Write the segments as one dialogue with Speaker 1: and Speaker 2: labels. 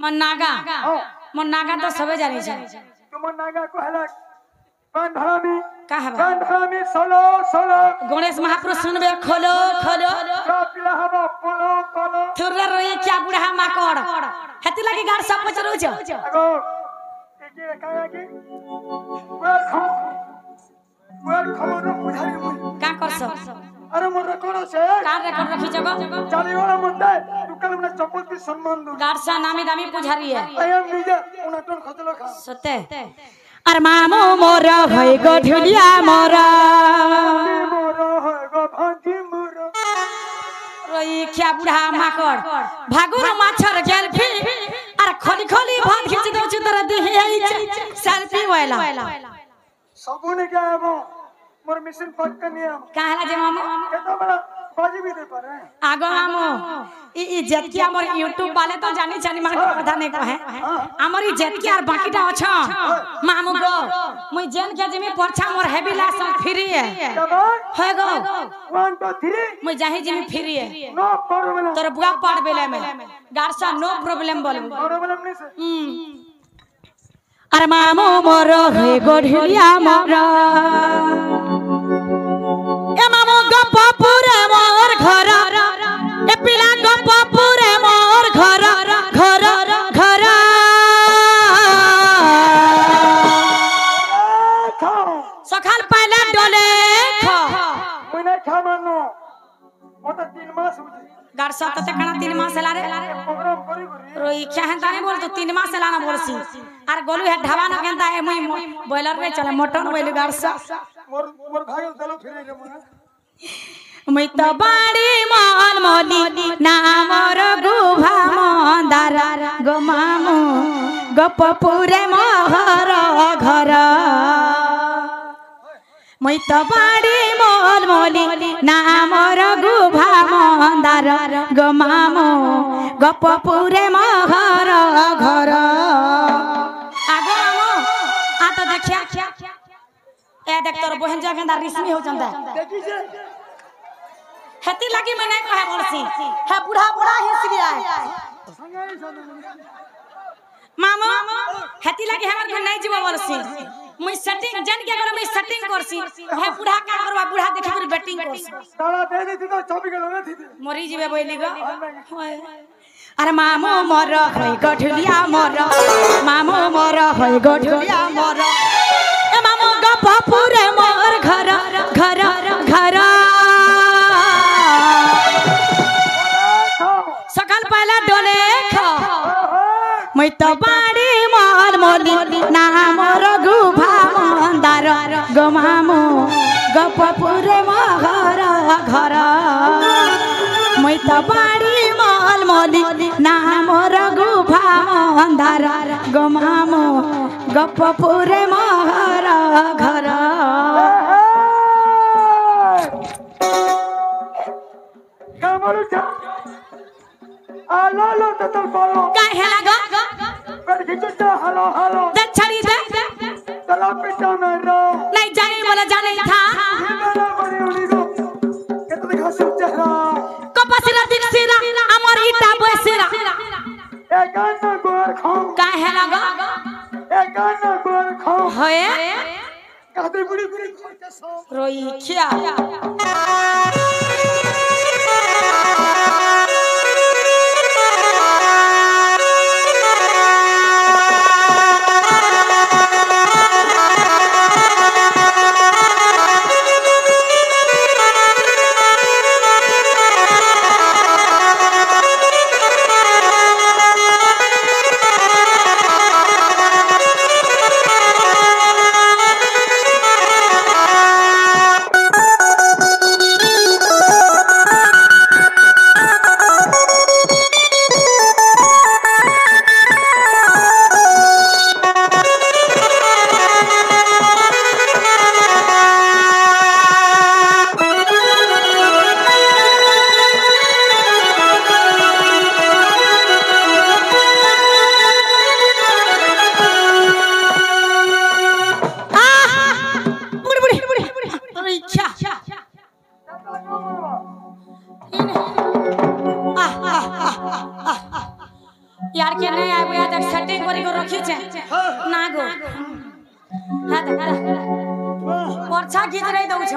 Speaker 1: मन नागा तो सबे जानी छे
Speaker 2: तू मन नागा कहला कान धरामी
Speaker 1: का है
Speaker 2: कान धरामी सोलो सोलो
Speaker 1: गणेश महापुरुष सुनबे खोलो खोलो
Speaker 2: पिला हवा पोलो पोलो
Speaker 1: थुर्रा रोई क्या बुढ़ा माकड़ हेती लगी गाड़ सब पचरो छ
Speaker 2: अगो एके काया की वर खमरो बुझाई मुई
Speaker 1: का करसो
Speaker 2: अरे मोर रेकॉर्ड छे
Speaker 1: का रेकॉर्ड रखी जगह
Speaker 2: चाली वाला मुद्दा तू कल मने चप्पल की सम्मान दो
Speaker 1: गाड़ सा नामी दामी पुजारी है
Speaker 2: आई एम निजे उनाटन खतलो खा
Speaker 1: सते अरे मामू मोर होय गढुलिया मोर
Speaker 2: मोर होय गो भांजी मोर
Speaker 1: रोई क्या बुढ़ा माकड़ भागुर माछर गेल फी अरे खोली खोली भात खिच दो छु तोरा देहे सेल्फी वाला
Speaker 2: सबने क्या है वो मोर मिशन पक निया
Speaker 1: काहला जे मामू
Speaker 2: केतो बड़ा बाजी भी दे पारे
Speaker 1: आगो मामू ई जेतकी हमर YouTube वाले तो जानी जानी मार पता नहीं को है हमर ई जेतकी और बाकीटा अछ मामू गो मुई जेन के जमी परछा मोर हेवी लाइसेंस फ्री है है गो
Speaker 2: 1 2 3
Speaker 1: मुई जाही जमी फ्री है
Speaker 2: नो प्रॉब्लम
Speaker 1: तोर बुआ पाड़ बेले में गारसा नो प्रॉब्लम बोल
Speaker 2: प्रॉब्लम नहीं से
Speaker 1: अरे मामू मोर हे गढुलिया मोर ए मामू गपपुरे मोर घर ए पिला गपपुरे मोर घर घर घर सखाल पहले डोले खा
Speaker 2: मुई नहीं खा मानो ओटा 3 मास हुई
Speaker 1: गारसा तो कना 3 मास ला रे
Speaker 2: प्रोग्राम करी करी
Speaker 1: रोई क्या है ताने बोल तो 3 मास लाना बोलसी आर गोलू है ढाबा न केंता है मुई बॉयलर में चले मटन बोल गारसा
Speaker 2: मोर भाई चलो फिर रे मोना
Speaker 1: मुई तो बाड़ी मान मोली नामर गुभा मंदार गो मामू गपपुरे मोहर घर मुई तो बाड़ी मान मोली नामर गुभा मंदार गो मामू गपपुरे मोहर घर आगो मामू आ तो देखिया ए देख तोर बहन जगह रिश्मी हो चंदा
Speaker 2: देखी जे
Speaker 1: हेती लगी मैं नहीं कहे बोलसी है बूढ़ा बूढ़ा हिसरी आए मामा हेती लगी हमर घर नहीं जीवा बोलसी मुई सेटिंग जन के अगर मैं सेटिंग करसी है बूढ़ा का करवा बूढ़ा देखि पूरी बैटिंग करसी
Speaker 2: ताला दे दी तो 24 किलो न थी
Speaker 1: मरी जीवे बोली गो अरे मामू मोर है गढुलिया मोर मामू मोर है गढुलिया मोर ए मामू गपपुरे मोर घर घर घर सकाल पहला डोले खा मैं तो बाड़ी मार मोली नाम रघुभा मंदार गो मामू गपपुरे मोर घर मैं तो बाड़ी माल मोली नाम रघुभा मंदार गो मामू गपपुरे मोर घर
Speaker 2: कामरू जा आलो लो तो बोलो
Speaker 1: काय हेला गो
Speaker 2: पर खिचता हेलो हेलो
Speaker 1: दे छड़ी दे
Speaker 2: तला पिटा मेरा
Speaker 1: नहीं जाने वाला जाने था
Speaker 2: मेरा बड़ी उड़ी को कितने घासू चेहरा
Speaker 1: कपसिरा दिनसिरा अमर इटा बसिरा
Speaker 2: एक अन्ना गोर खाओ
Speaker 1: काय हेला गो
Speaker 2: एक अन्ना गोर खाओ
Speaker 1: होए
Speaker 2: काते बुड़ी बुड़ी के सो
Speaker 1: रोई खिया यार के नहीं आबो या तक सेटिंग करी को रखी छे ना गो हा त परछा खींच रही दउ छ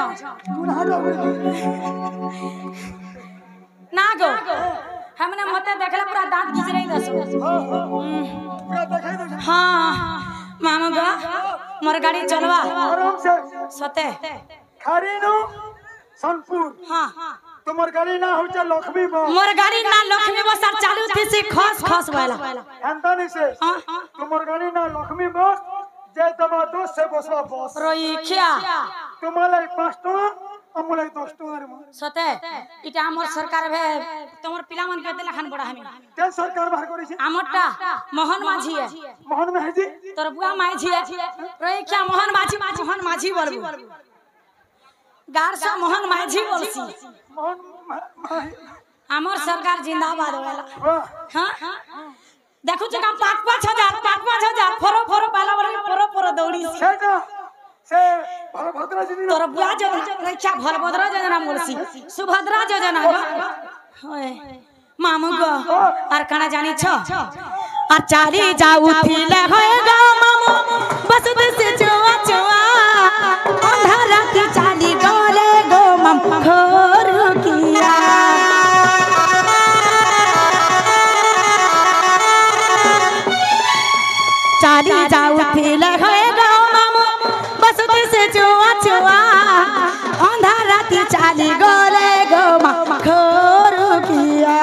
Speaker 1: ना गो हमने मते देखला पूरा दांत खींच रही दस
Speaker 2: पूरा देखाई दे
Speaker 1: हां मामा गो मोर गाड़ी चलवा
Speaker 2: आराम से
Speaker 1: सते
Speaker 2: खारीनो सोनपुर
Speaker 1: हां
Speaker 2: तुम्हार गाड़ी ना हो चा लक्ष्मी बस
Speaker 1: मोर गाड़ी ना लक्ष्मी बस सर चालू थी से खस खस वाला
Speaker 2: अंता नहीं से तुम्हार गाड़ी ना लक्ष्मी बस जे तमा दोस्त से बसवा बस
Speaker 1: रोई क्या
Speaker 2: तुम्हारे 5 टका अमले 10 टका रे
Speaker 1: सते इटा हमर सरकार भे तमर पिला मन कहते लखन बड़ा हमी
Speaker 2: के सरकार बाहर करी छे
Speaker 1: हमरटा मोहन माझी है
Speaker 2: मोहन महजी
Speaker 1: तोर बुआ माझी है रोई क्या मोहन माझी बोलबू गारसा मोहन माझी बोलसी
Speaker 2: मोहन
Speaker 1: हमर सरकार जिंदाबाद होला
Speaker 2: वाह
Speaker 1: हां देखो जे काम 5,000 फोरो पाला फोरो दौड़ी
Speaker 2: से भद्रा जी
Speaker 1: तोर बुआ जो रक्षा भलभद्र योजना बोलसी सुभद्रा योजना होय मामू गो आर काना जानी छ आ चाली जाऊ थिले होय गो मामू बस से चुआ अंधारा की चाली गोले गो मम खोर किया चाली जाऊ थिले होय गो मामू बस से चुआ अंधारा की चाली गोले गो मम खोर किया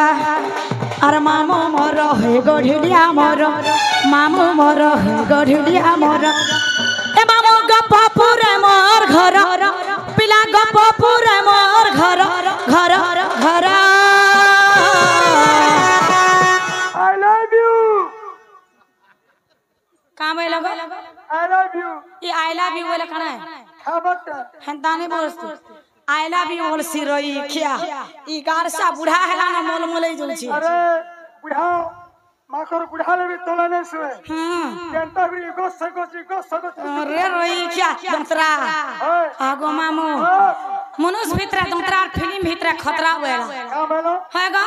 Speaker 1: अरे मामू मोर है गढ़िया मोर मामू मोर है गढ़िया मोर ए मामू गपपुरे मोर घर पिला गपपुरे मोर घर
Speaker 2: आई लव यू
Speaker 1: का बोल लगो
Speaker 2: आई लव यू
Speaker 1: ये आई लव यू बोले कना है
Speaker 2: खाबट
Speaker 1: हंता नहीं बोलती आई लव यू बोल सी रोई क्या ई गारसा बुढ़ा हैला ना मोल मोले जोल छी
Speaker 2: अरे बुढ़ा माखर बुढ़ा लेबे तोलाने सुए जनता भी गो सको
Speaker 1: अरे रोई क्या दंतरा आगो मामू मनुष्य भितरा दंतरा फिल्म भितरा खतरा बेला
Speaker 2: का बोलो
Speaker 1: है गा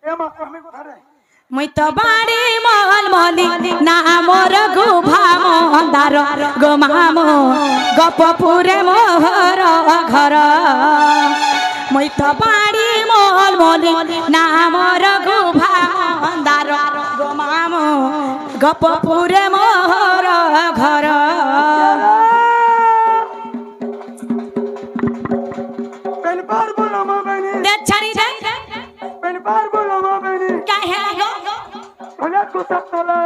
Speaker 2: ए मा कहमे को थारे
Speaker 1: मैं तो बाड़ी मोहल मोली ना मोर गुभा मोहंदार गो मामू गपपुरे मोहर घर मैं तो बाड़ी मोहल मोली ना मोर गुभा मोहंदार गो मामू गपपुरे मोहर घर
Speaker 2: पेन बार बोलो मां बहनी
Speaker 1: दे छड़ी दे
Speaker 2: पेन बार बोलो मां बहनी
Speaker 1: क्या है गो
Speaker 2: भले को सब तोला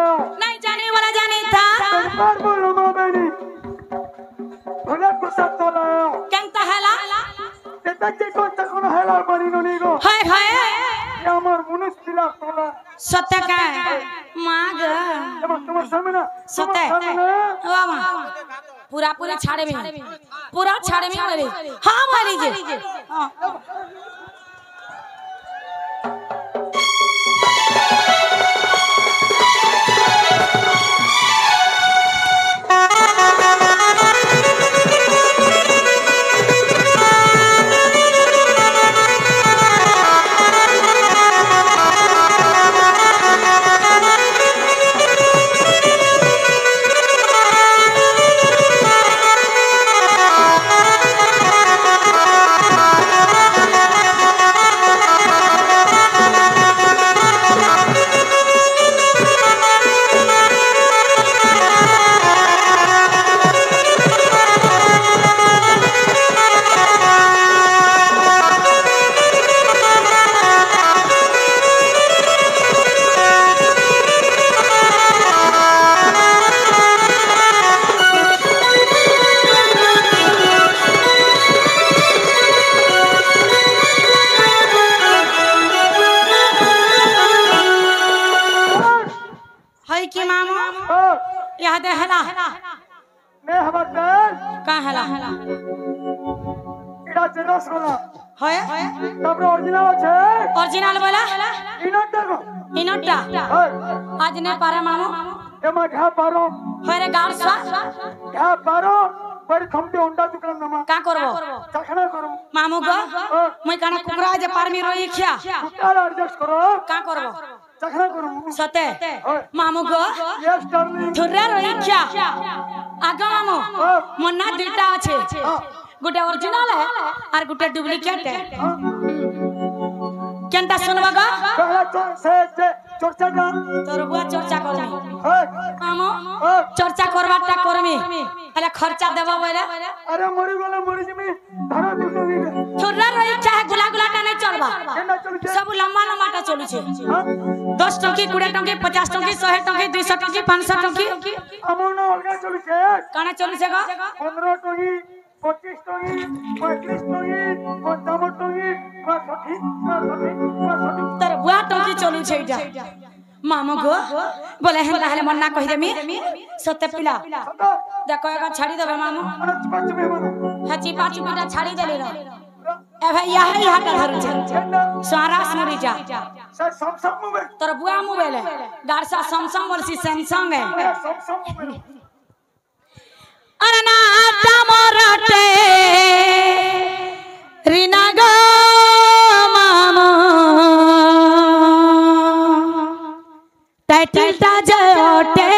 Speaker 1: नहीं जाने वाला जाने था
Speaker 2: पेन बार बोलो मां बहनी भले को सब तोला
Speaker 1: केंता हला
Speaker 2: ते तक को तकोन हेला बनी ननी गो
Speaker 1: हाय हाय
Speaker 2: আমার মনুষ দিলা তোলা
Speaker 1: सत्य का माग
Speaker 2: এবার তোমার সামনে না
Speaker 1: सत्य ओ मां पूरा छाड़े में पूरा छाड़े में मेरे हां मारी जी हां ओरिजिनल बोला इनोटा आज ने पारे मामू
Speaker 2: एमा घा पारो
Speaker 1: होरे गार स्वा
Speaker 2: घा पारो पर खमते अंडा दुकान नमा
Speaker 1: का करबो
Speaker 2: चखना करो
Speaker 1: मामू गो मैं काना कुकरा जे पार में रोई खिया
Speaker 2: कुकरा एडजस्ट करो
Speaker 1: का करबो
Speaker 2: चखना करू
Speaker 1: सते मामू गो
Speaker 2: यस डार्लिंग
Speaker 1: थुरे रहिख्या आगा मामू मन्ना दुटा আছে गोटे ओरिजिनल है और गोटे डुप्लीकेट है केनता सुनबा गो
Speaker 2: कहला से चर्चा जा
Speaker 1: तोर बुआ चर्चा करमी मामू चर्चा करबाटा करमी हला खर्चा देबा बोले
Speaker 2: अरे मरी गले मरी जमी धरा दुटो नी
Speaker 1: थुरे रहिख्या है गुला गुलाटा नहीं चलबा
Speaker 2: केना चलू छे
Speaker 1: सब लंबा लंबाटा चलू छे 10 टंकी 20 टंकी 50 टंकी 100 टंकी 200 टंकी 500 टंकी
Speaker 2: अमन अलगा चलू छे
Speaker 1: काना चलू छे गो
Speaker 2: 15 टंकी 25 टंकी 35 टंकी 55 टंकी 60
Speaker 1: तर बुआ टंकी चलू छे इटा मामू गो बोले हेला हेले मन्ना कहि देमी सत्य पिला देखो एका छाड़ी देबे मामू हाची पाची बेटा छाड़ी देले रो ए भाई यही हाटा धरु छे सारा सुरी जा
Speaker 2: सर सम मोबाइल
Speaker 1: तर बुआ मोबाइल है गारसा सैमसंग बोलसी सैमसंग है
Speaker 2: सम मोबाइल
Speaker 1: अरे ना टमरटे रिना गो मामू टाइटलटा जयोटे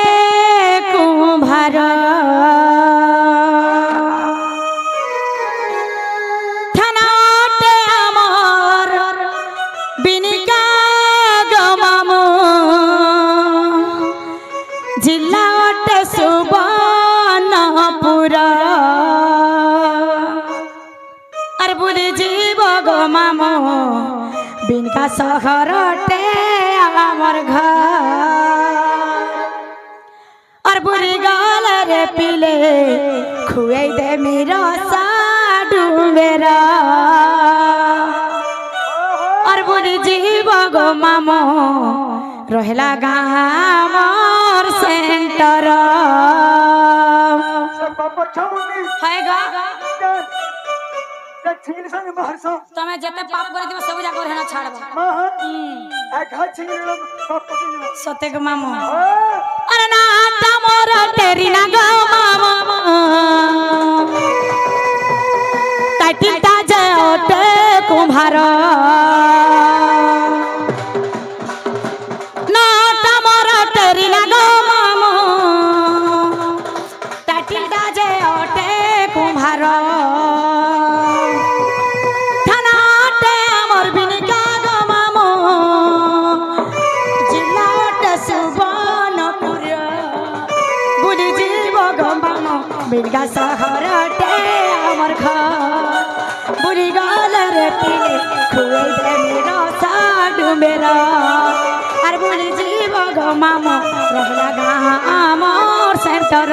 Speaker 1: कुंभार थानाटे आमर बिनिका गो मामू जिला ओटे सुबर्णपुर अरे बुली जीव गो मामू बिनका सहरटे आमर घर और बुरी गाल रे पिले खुए दे मेरा साडू मेरा और बुरी जीव गो मामो रहला गामर सेंटर
Speaker 2: सब बाबा छमुनी
Speaker 1: है गा
Speaker 2: छिंगली संग महरसा
Speaker 1: तमे जते पाप करे दिबो सब जा कर हेना छाड़बो
Speaker 2: मां आ घा छिंगली लो पाप पति
Speaker 1: सते गो मामो अरे ना तमोर तेरी ना गो मामो टाइटलटा जयोटे कुंभार ना तमोर तेरी ना गो मामो टाइटलटा जयोटे कुंभार थानाटे आमर बिनिका गो मामो जिला ओटे सुबर्णपुर बुली जीव गो मामो बिनका सहरटे आमर घर बुली गाल रे पिले खुए दे मेरा साडू मेरा अरे बुली जीव गो मामो रहला गामर सेंटर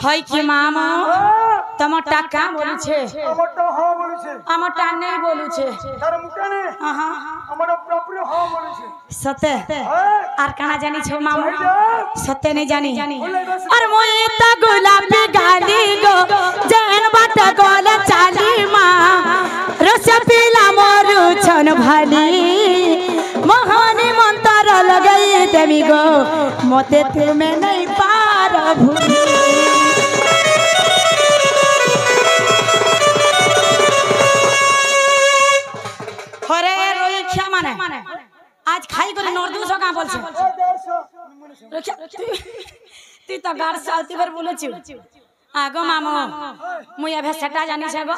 Speaker 1: হয় কি মামা তোমার টাকা বলছে
Speaker 2: আমারটা হ্যাঁ বলেছে
Speaker 1: আমার টান নেই বলছে
Speaker 2: তার মুখে নে আমার প্রপার হ্যাঁ বলেছে
Speaker 1: সতে আর কানা জানি ছো মামা সতে নেই জানি আর মই তা গোলাপি গালি গো জেন বাট গলে চালি মা রস পিলা মরু ছন ভালি মোহনি মন্তর লগাই দেমি গো মতে তুমি নাই পার ভুলি हरे रोई क्या माने आज खाई कर नोर सौ का बोल छ ती तो गार सालती पर बोले छु आगो मामो मुई अबे सेटा जानी छ गो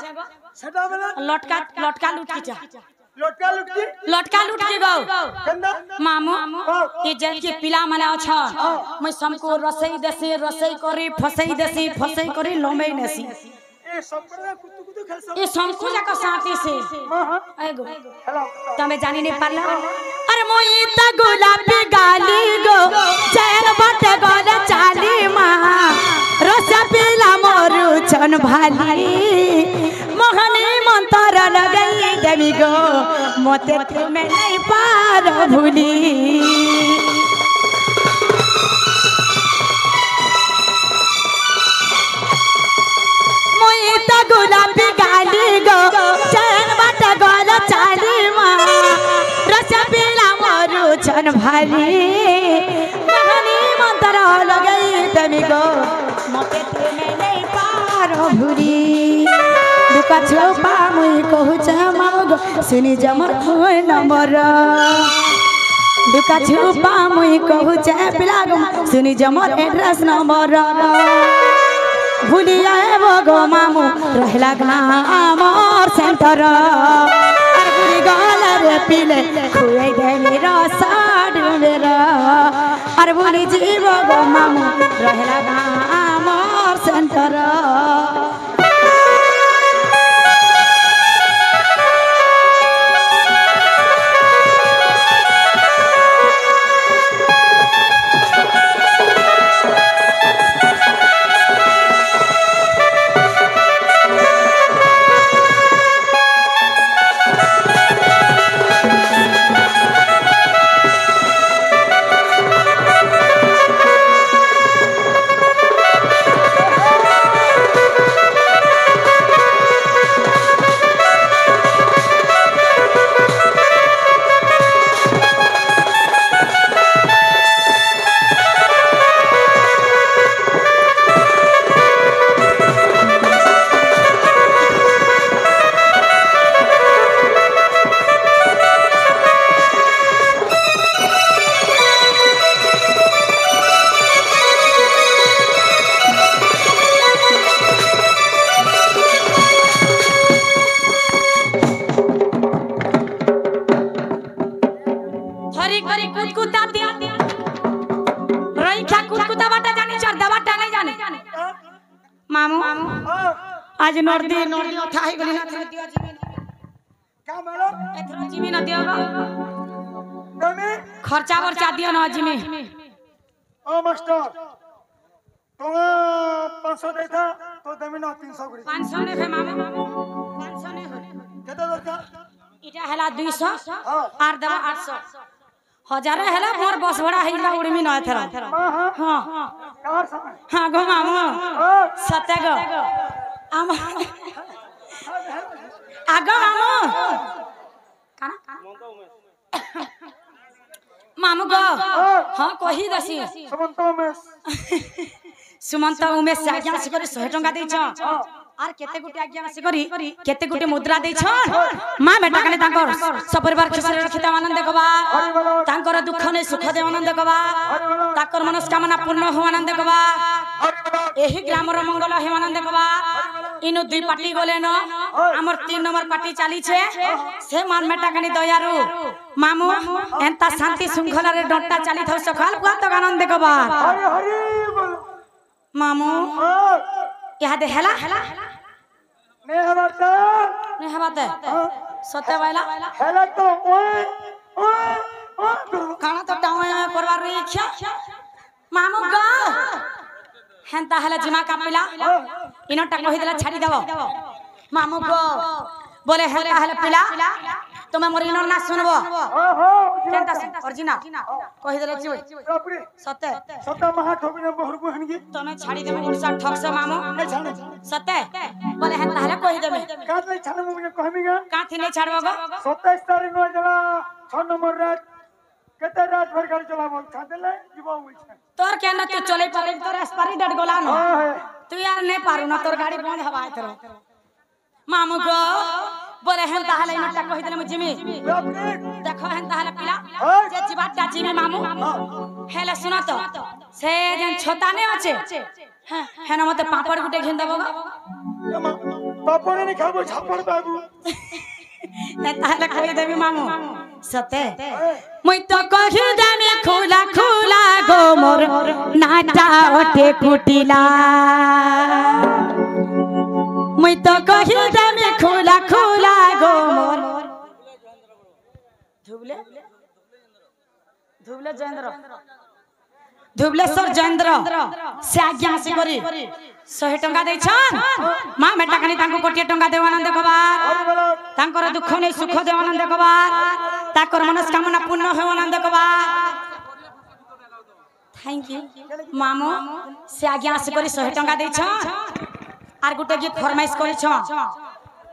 Speaker 2: सेटा बेला
Speaker 1: लटका लटका लुट की जा
Speaker 2: लटका लुटकी
Speaker 1: लटका लुट के गो
Speaker 2: केंदा
Speaker 1: मामू ये जल के पिला मना छ मैं सबको रसई करी फसई करी लोमे नसी
Speaker 2: ए सब पर कुतु कुतु खेल सब
Speaker 1: ये सबको जाका साथी से
Speaker 2: हां
Speaker 1: आगो
Speaker 2: हेलो
Speaker 1: तमे जानी नहीं पारला अरे मोई त गुलाबी गाली गो चैन बट गोल चाली मां रस पिला मोरु छन भाली मोहनी मंतर लगई देवी गो मोते तुम्हें नहीं पार भूली मोई त गुलाबी गाली गो चैन बट गोल चाली मां रस पिला मोरु छन भाली मोहनी मंतर लगई देवी गो मोते तुम्हें नहीं पार भूली दुका छुपा मुई कहू मामगो सुनी जमर खोय नंबर दुका छुपा मुई कहू पिलागो सुनी जमर एड्रेस नंबर भूली आएबो गो मामू रहला ग्रामर सेंटर और बुरी गल रे पीले खुए दे मेरा साड मेरा और भूली जीवो गो मामू रहला ग्रामर सेंटर आज नर्दी उठाई गली ना दियो जीवन
Speaker 2: क्या बोलो
Speaker 1: एथरो जीवन दियो गो
Speaker 2: तमे
Speaker 1: खर्चा वर्चा दियो ना जीवन
Speaker 2: ओ मास्टर तुम 500 देता तो तमे ना 300 गुड़ी
Speaker 1: 500 ने फे मामे 500 ने हो
Speaker 2: केते दरकार
Speaker 1: इटा हला 200 आर दबा 800 हजार हला मोर बस भड़ा हिला उड़मी न एथरो हां
Speaker 2: कार समय
Speaker 1: हां गो मामू सते गो आमा आगो मामू काना मामू गो हां कहि दसी सुमंत उमेश आज्ञा से करी 100 टका दै छ आर केते गुटे आज्ञा से करी केते गुटे मुद्रा दै छ मां बेटा कने तांकर सपरिवार खुशी रखिता आनंद देखबा तांकर दुख ने सुख दे आनंद देखबा ताकर मनस्कामना पूर्ण हो आनंद देखबा एही ग्रामर मंगल हे आनंद देखबा इनु दुई पार्टी गले न हमर 3 नंबर पार्टी चाली छे से मान बेटा कने दयारु मामू एंता शांति श्रृंखला रे डंटा चाली थौ सखाल पुआ तो आनंद देखबा
Speaker 2: हरि हरि बोल
Speaker 1: मामू यहा दे हला
Speaker 2: ने हमारता
Speaker 1: ने हबाते सते वाला
Speaker 2: हला तो ओए
Speaker 1: खाना तो टावे करवार रे इच्छा मामू गा हेंता हला जिमा का पिला इनटा कहि देला छाड़ी देबो मामू गो बोले हेंता हला पिला तुम मोर इनर ना सुनबो केंता अर्जुना कहि देले छु सते
Speaker 2: सता महा ठोकने बहरगु हनगी
Speaker 1: तुम छाड़ी देबो उनसा ठक्स मामू
Speaker 2: नहीं छाड़े
Speaker 1: सते बोले हेंता हला कहि देबे
Speaker 2: काट नहीं छाड़े मुझे कहमीगा
Speaker 1: काथी नहीं छाड़बो गो
Speaker 2: 27 तारीख नो जला 6 नंबर रात केते रात भर गाड़ी चलाबो छादेले जीवा होई छ
Speaker 1: तोर केना तू चले पारे तोर एक्सपायरी डेट गोला न तू यार नहीं पारू ना तोर गाड़ी बंद हवा एथरो मामू गो बोले हेन ताहले इनटा कहि देले जिमी देखो हेन ताहले पिला जे जीवाटा जिमी मामू हेले सुन तो से जन छोताने আছে हेन मते पापड़ गुटे घेन देबो
Speaker 2: पापड़ नहीं खाबो छापड़ बाबू
Speaker 1: ताले कहि देबी मामू सते मुई तो कहि देमी खुला खुला गो मोर नाटा ओटे कुटिला मुई तो कहि देमी खुला खुला गो मोर धुबले धुबले जयेंद्र धुबलेश्वर जयेंद्र से आज्ञा से करी 100 टंका दे छन मां बेटा कनी तांको कोटी टंका देवानंद देखबार तांकर दुख नै सुख देवानंद देखबार ताकर मनस्कामना पूर्ण होवानंद देखबार थैंक यू मामो से आज्ञा से करी 100 टंका दे छन आर गुटे गीत फरमाइश करी छन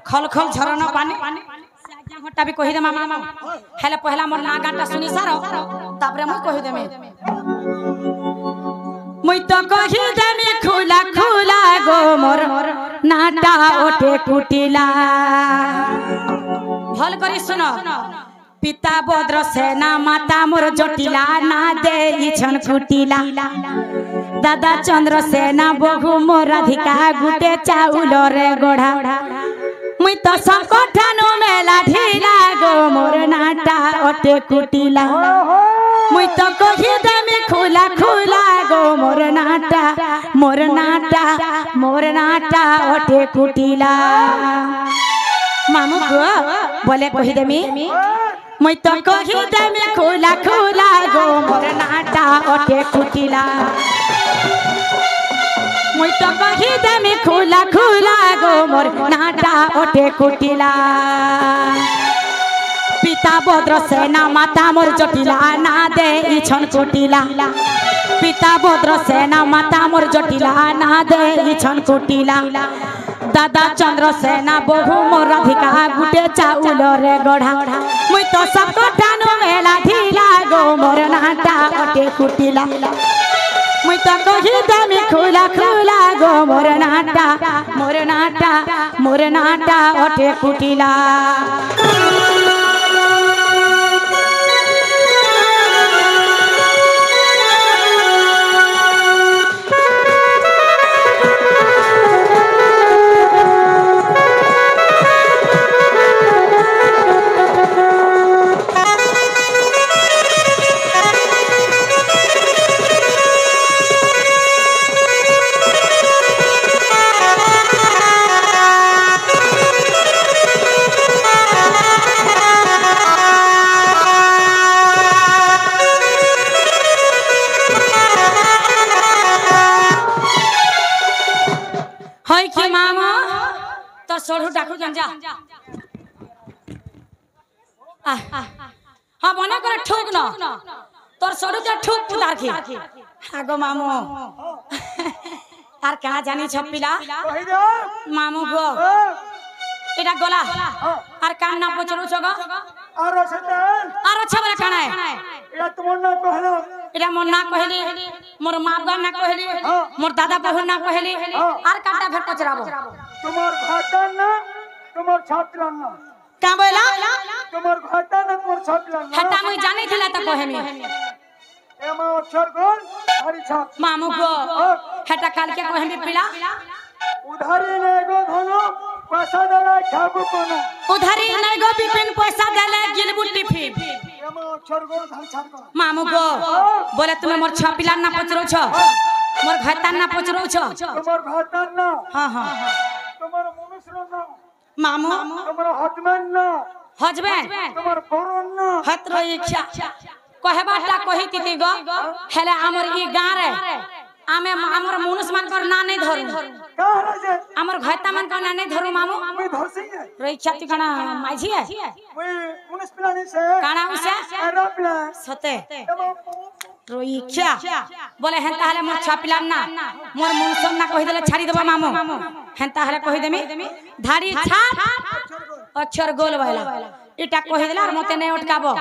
Speaker 1: खल खल झरना पानी से आज्ञा हटा भी कहि दे मामा हेले पहला मोर ना गाटा सुनी सारो तापरे म कहि देमे मुई तो कहि देमी खुला खुला गो मोर नाटा ओटे कुटिला भल करी सुनो पिता भद्र सेना माता मोर जटिला ना दे छन कुटिला दादा चंद्र सेना बहु मोर राधिका गुटे चाउल रे गोढ़ा मुई तो संकठानु मेला ढीला गो मोर नाटा ओटे कुटिला मुई तो कहि देमी खुला खुला गो मोर नाटा ओटे कुटिला मामू गो बोले कहि देमी मुई तो कहि देमी खुला खुला गो मोर नाटा ओटे कुटिला मुई तो कहि देमी खुला खुला गो मोर नाटा ओटे कुटिला पिता भद्र सेना माता मोर जटिला ना दे छन कुटिला पिता भद्र सेना माता मोर जटिला ना दे छन कुटिला दादा चंद्र सेना बहु मोर राधिका गुटे चाउल रे गढ़ा मुई तो सब ठानु मेला ढीला गो मोर नाटा ओटे कुटिला मुई तो कहि देमी खुला खुला गो मोर नाटा ओटे कुटिला सोढ़ू डाकू गंजा हां बना करे ठोक न तोर सोढ़ू जा ठोक पुदार की आगो मामू आर कहां जानी छपिला कहि दे मामू गो एटा गोला आर कान ना पचरो छगो आरो छबरा काना एटा तुमन ना कहलो एटा मोर ना कहली मोर माप गा ना कहली मोर दादा बहु ना कहली आर काटा फेर पचराबो तुम्हार घाटा ना तुम्हार छापला ना का बोला तुम्हार घाटा ना तुम्हार छापला ना हटा मुई जाने थिला त कहेमी एमा अक्षर गोल हरी छाप मामू गो हटा काल के कहेमी पिला उधारी ने गो धनो पैसा देला खाबू कोन उधारी ने गो पिपिन पैसा देला गिलबु टिफिन एमा अक्षर गोल हरी छाप मामू गो बोले तुमे मोर छापिला ना पचरो छ मोर घाटा ना पचरो छ तुम्हार घाटा ना हां हां तुम्हारा मनुष्य ना मामू तुम्हारा हजबैंड तुम्हारा बरोन ना हतरो इच्छा कहबाटा कहिति गो हेले हमर ई गां रे आमे हमर मनुष्य मान कर ना नै धरु कहला जे हमर घाटा मान कर ना नै धरु मामू मैं धरसी है रे इच्छा ति कणा माइझी है मैं मनुष्य प्लानी से काना उसे एरोप्लेन सते रोइच्छा बोले हेंता हले मोर छापिलाम ना मोर मुनसम ना कहि देले छाड़ी देबा मामू हेंता हले कहि देमी धारी छाप अक्षर गोल वाला इटा कहि देला और मते नै अटकाबो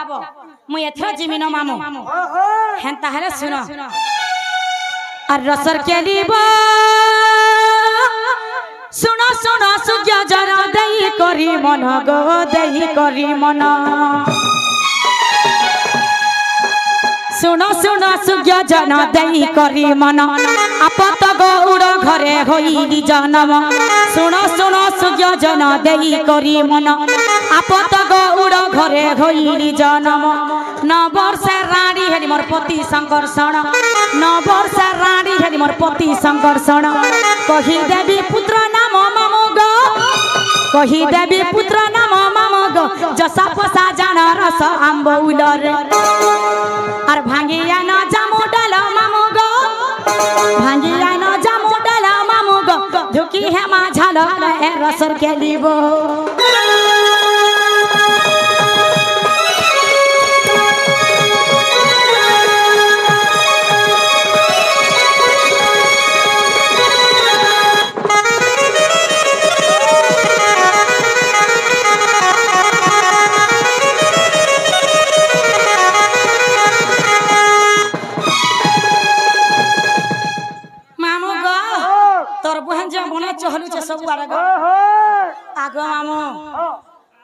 Speaker 1: मुई एथरा जिमिन मामू हेंता हले सुनो और रसर के लिबो सुनो सुनो सुज्ञा जरा देई करी मन गो देई करी मन सुनो सुनो सुज्ञ जन देई करी मन आपत गौड़ घरे होई जन्म सुनो सुनो सुज्ञ जन देई करी मन আপত গৌড় ঘরে হইলি জনম নবর্ষে রানী হেলি মোর পতি সংকর্ষণ নবর্ষে রানী হেলি মোর পতি সংকর্ষণ কহি দেবী পুত্র নাম মামু গো কহি দেবী পুত্র নাম মামু গো জসা পসা জান রস আম্বউলর আর ভাঙ্গিয়া ন জামু ডাল মামু গো ভাঙ্গিয়া ন জামু ডাল মামু গো ঢুকি হেমা ঝাল রসর খেলিব चहलुचे सब आगो मामू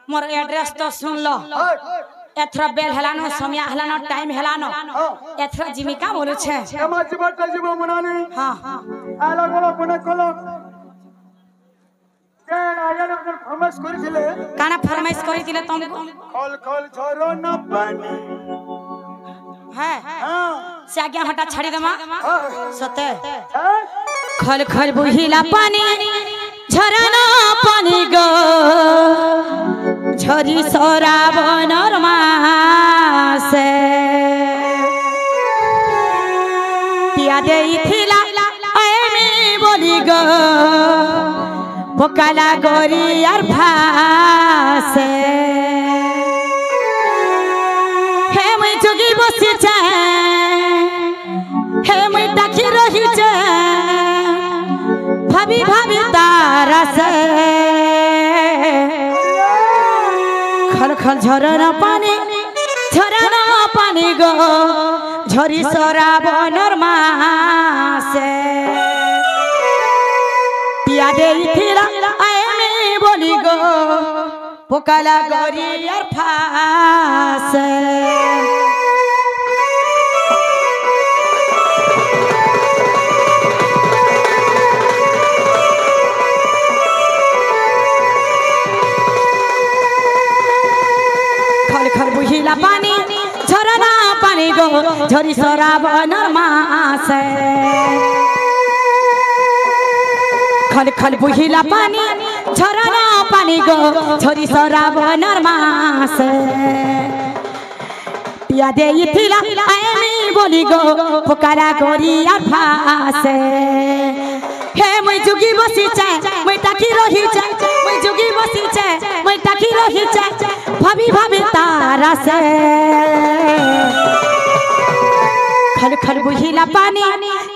Speaker 1: मोर एड्रेस तो सुन लो एथरा बेल हेलानो समय हेलानो टाइम हेलानो एथरा जीविका बोलु छे
Speaker 2: एमा जीवटा जीव मनानी
Speaker 1: हां
Speaker 2: आला गलो कोने कलो के आया ने फरमाइश करिथिले
Speaker 1: काना फरमाइश करिथिले तुमको
Speaker 2: खल खल झरो न पानी
Speaker 1: है
Speaker 2: हां
Speaker 1: से आज्ञा हटा छाड़ी देमा सते खल खल बुहिला पानी झरना पानी गो झरी सराबनर मासे पिया देइथिला एमी बोली गो पकाला गोरी यार भासे हे मैं जोगी बसी जाए हे मैं डाकी रही जाए भाभी भाभी तारा से खल खल झरना पानी गो झरी सराबनर मासे पिया देइथिला एमी बोली गो पोकाला गोरी यार फासे बुहिला पानी झरना पानी गो झरी सराबनर मासे खल खल बुहिला पानी झरना पानी गो झरी सराबनर मासे पिया देइथिला एमी बोली गो पोकारा गोरी फासे हे मैं जुगी बसी चाय मैं टाकी रही चाय मैं जुगी बसी चाय मैं टाकी रही चाय भाभी भाभी तारा से खल खल बुहिला पानी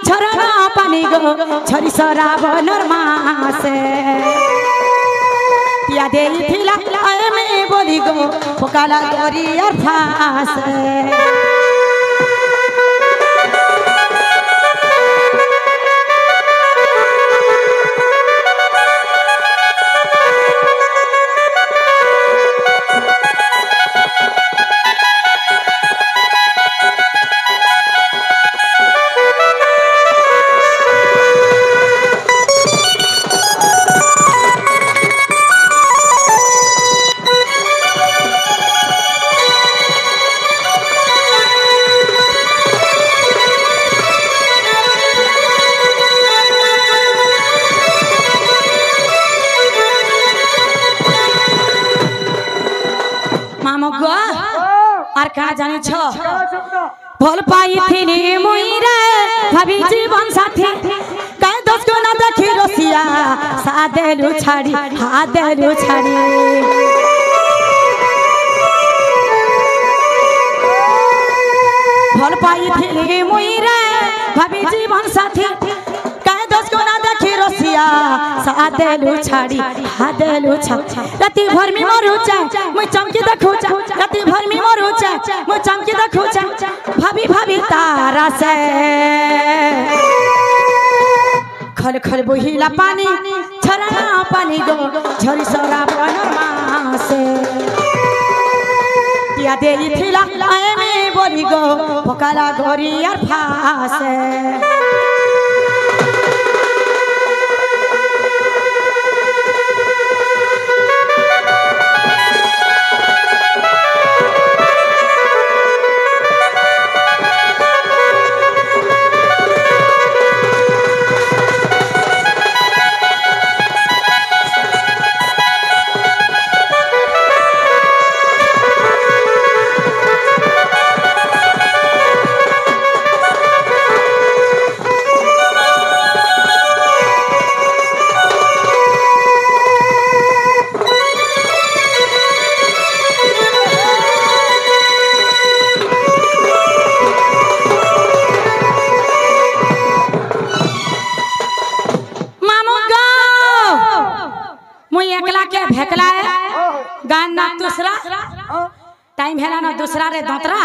Speaker 1: झरना पानी गो झरी सराबनर मासे पिया देइथिला एमी बोली गो पोकाला गोरी फासे আর কা জানিছ ভল পাইথিনি মুইরে ভাবি জীবন সাথী কায় দশ গুণ দেখি রসিয়া সাদেলু ছাড়ি হাদেলু ছাড়ি ভল পাইথিনি মুইরে ভাবি জীবন সাথী কায় দশ গুণ দেখি রসিয়া সাদেলু ছাড়ি হাদেলু ছাড়ি রাতি ভর মি মরু চাই মুই চমকি দেখু চাই राती भर में मरू चा मो चमकी देखू चा भाभी भाभी तारा से खल खल बुहिला पानी झरना पानी गो झरी सराबनर मासे पिया देइथिला एमी बोली गो पोकाला गोरी यार फासे हेकला गान ना दूसरा टाइम हेला ना दूसरा रे दोतरा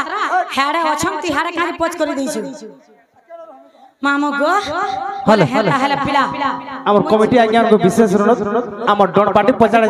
Speaker 1: हेरे अछम तिहारे काज पोच कर दैछु मामो गो
Speaker 3: हले
Speaker 1: हेला हेला पिला
Speaker 3: हमर कमिटी आज्ञा को विशेष अनुरोध हमर डन पार्टी पचाड़े